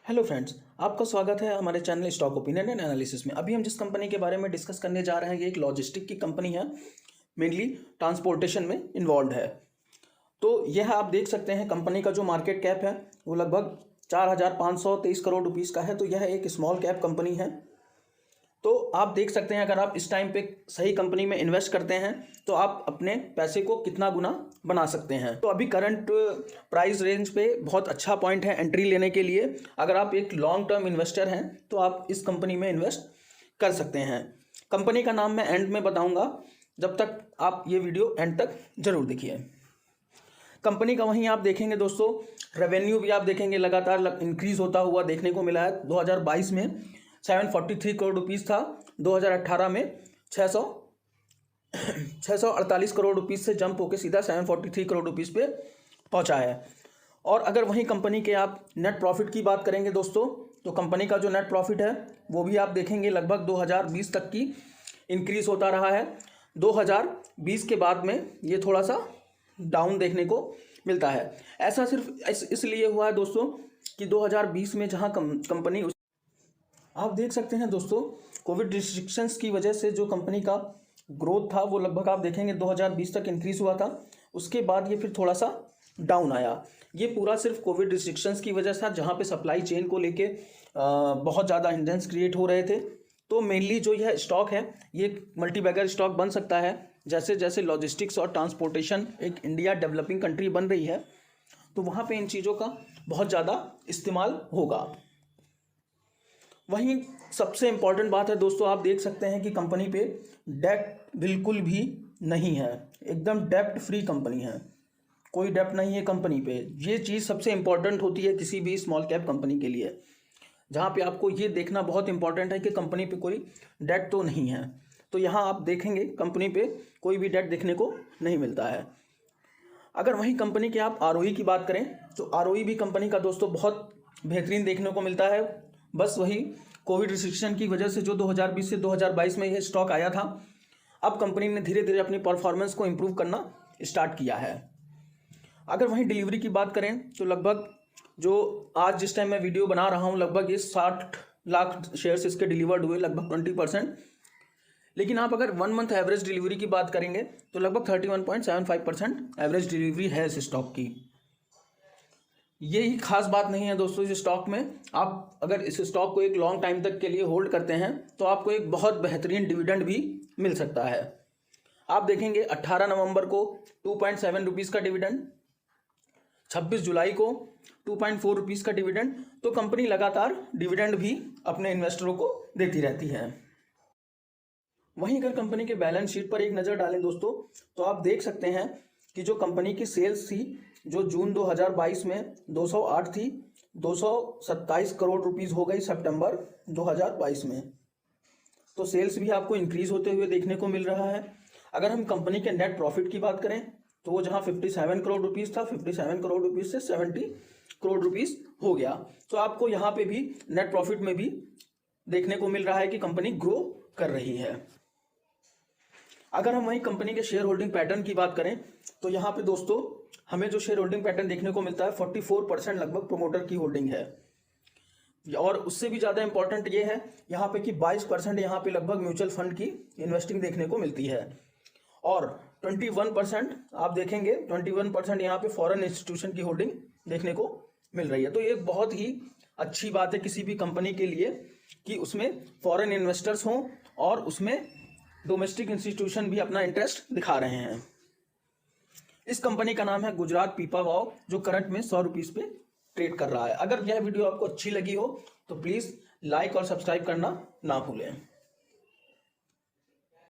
Hello friends, आपका स्वागत है हमारे channel stock opinion and analysis में। अभी हम जिस कंपनी के बारे में डिस्कस करने जा रहे हैं ये एक लॉजिस्टिक की कंपनी है, मेनली ट्रांसपोर्टेशन में इन्वॉल्व है। तो यह आप देख सकते हैं कंपनी का जो मार्केट कैप है वो लगभग 4,523 करोड़ रुपीज़ का है। तो यह एक स्मॉल कैप कंपनी है। तो आप देख सकते हैं अगर आप इस टाइम पे सही कंपनी में इन्वेस्ट करते हैं तो आप अपने पैसे को कितना गुना बना सकते हैं। तो अभी करंट प्राइस रेंज पे बहुत अच्छा पॉइंट है एंट्री लेने के लिए। अगर आप एक लॉन्ग टर्म इन्वेस्टर हैं तो आप इस कंपनी में इन्वेस्ट कर सकते हैं। कंपनी का नाम मैं एंड में बताऊंगा, जब तक आप ये वीडियो एंड तक जरूर देखिए। कंपनी का वहीं आप देखेंगे दोस्तों, रेवेन्यू भी आप देखेंगे लगातार इंक्रीज होता हुआ देखने को मिला है। 2022 में 743 करोड़ रुपीज़ था, 2018 में 648 करोड़ रुपीज़ से जंप होकर सीधा 743 करोड़ रुपीज़ पे पहुंचा है। और अगर वहीं कंपनी के आप नेट प्रॉफिट की बात करेंगे दोस्तों, तो कंपनी का जो नेट प्रॉफिट है वो भी आप देखेंगे लगभग 2020 तक की इंक्रीज होता रहा है। 2020 के बाद में ये थोड़ा सा डाउन देखने को मिलता है। ऐसा सिर्फ इसलिए हुआ है दोस्तों कि 2020 में जहाँ कंपनी आप देख सकते हैं दोस्तों, कोविड रिस्ट्रिक्शंस की वजह से जो कंपनी का ग्रोथ था वो लगभग आप देखेंगे 2020 तक इंक्रीज हुआ था। उसके बाद ये फिर थोड़ा सा डाउन आया। ये पूरा सिर्फ कोविड रिस्ट्रिक्शंस की वजह से, जहाँ पे सप्लाई चेन को लेके बहुत ज़्यादा हिंड्रेंस क्रिएट हो रहे थे। तो मेनली जो यह स्टॉक है ये मल्टीबैगर स्टॉक बन सकता है। जैसे जैसे लॉजिस्टिक्स और ट्रांसपोर्टेशन एक इंडिया डेवलपिंग कंट्री बन रही है तो वहाँ पर इन चीज़ों का बहुत ज़्यादा इस्तेमाल होगा। वहीं सबसे इम्पॉर्टेंट बात है दोस्तों, आप देख सकते हैं कि कंपनी पे डेप्ट बिल्कुल भी नहीं है, एकदम डेप्ट फ्री कंपनी है, कोई डेप्ट नहीं है कंपनी पे। ये चीज़ सबसे इम्पॉर्टेंट होती है किसी भी स्मॉल कैप कंपनी के लिए, जहाँ पे आपको ये देखना बहुत इंपॉर्टेंट है कि कंपनी पे कोई डेट तो नहीं है। तो यहाँ आप देखेंगे कंपनी पे कोई भी डेट देखने को नहीं मिलता है। अगर वहीं कंपनी के आप ROE की बात करें तो ROE भी कंपनी का दोस्तों बहुत बेहतरीन देखने को मिलता है। बस वही कोविड रिस्ट्रिक्शन की वजह से जो 2020 से 2022 में यह स्टॉक आया था, अब कंपनी ने धीरे धीरे अपनी परफॉर्मेंस को इम्प्रूव करना स्टार्ट किया है। अगर वहीं डिलीवरी की बात करें तो लगभग जो आज जिस टाइम मैं वीडियो बना रहा हूँ लगभग ये 60 लाख शेयर्स इसके डिलीवर्ड हुए, लगभग 20%। लेकिन आप अगर 1 मंथ एवरेज डिलीवरी की बात करेंगे तो लगभग 31.75% एवरेज डिलीवरी है इस स्टॉक की। यही खास बात नहीं है दोस्तों इस स्टॉक में। आप अगर इस स्टॉक को एक लॉन्ग टाइम तक के लिए होल्ड करते हैं तो आपको एक बहुत बेहतरीन डिविडेंड भी मिल सकता है। आप देखेंगे 18 नवंबर को 2.7 रुपीज़ का डिविडेंड, 26 जुलाई को 2.4 रुपीज़ का डिविडेंड। तो कंपनी लगातार डिविडेंड भी अपने इन्वेस्टरों को देती रहती है। वहीं अगर कंपनी के बैलेंस शीट पर एक नज़र डालें दोस्तों तो आप देख सकते हैं कि जो कंपनी की सेल्स थी जो जून 2022 में 208 थी, 227 करोड़ रुपीज़ हो गई सितंबर 2022 में। तो सेल्स भी आपको इंक्रीज होते हुए देखने को मिल रहा है। अगर हम कंपनी के नेट प्रॉफिट की बात करें तो वो जहां 57 करोड़ रुपीज़ था, 57 करोड़ रुपीज़ से 70 करोड़ रुपीज़ हो गया। तो आपको यहाँ पे भी नेट प्रॉफिट में भी देखने को मिल रहा है कि कंपनी ग्रो कर रही है। अगर हम वही कंपनी के शेयर होल्डिंग पैटर्न की बात करें तो यहाँ पे दोस्तों हमें जो शेयर होल्डिंग पैटर्न देखने को मिलता है 44% लगभग प्रोमोटर की होल्डिंग है। और उससे भी ज़्यादा इंपॉर्टेंट ये है यहाँ पे कि 22% यहाँ पे लगभग म्यूचुअल फंड की इन्वेस्टिंग देखने को मिलती है। और 21% आप देखेंगे 21% यहाँ पे फॉरेन इंस्टीट्यूशन की होल्डिंग देखने को मिल रही है। तो ये बहुत ही अच्छी बात है किसी भी कंपनी के लिए कि उसमें फॉरेन इन्वेस्टर्स हों और उसमें डोमेस्टिक इंस्टीट्यूशन भी अपना इंटरेस्ट दिखा रहे हैं। इस कंपनी का नाम है गुजरात पीपावाव, जो करंट में 100 रुपीज़ पे ट्रेड कर रहा है। अगर यह वीडियो आपको अच्छी लगी हो तो प्लीज़ लाइक और सब्सक्राइब करना ना भूलें।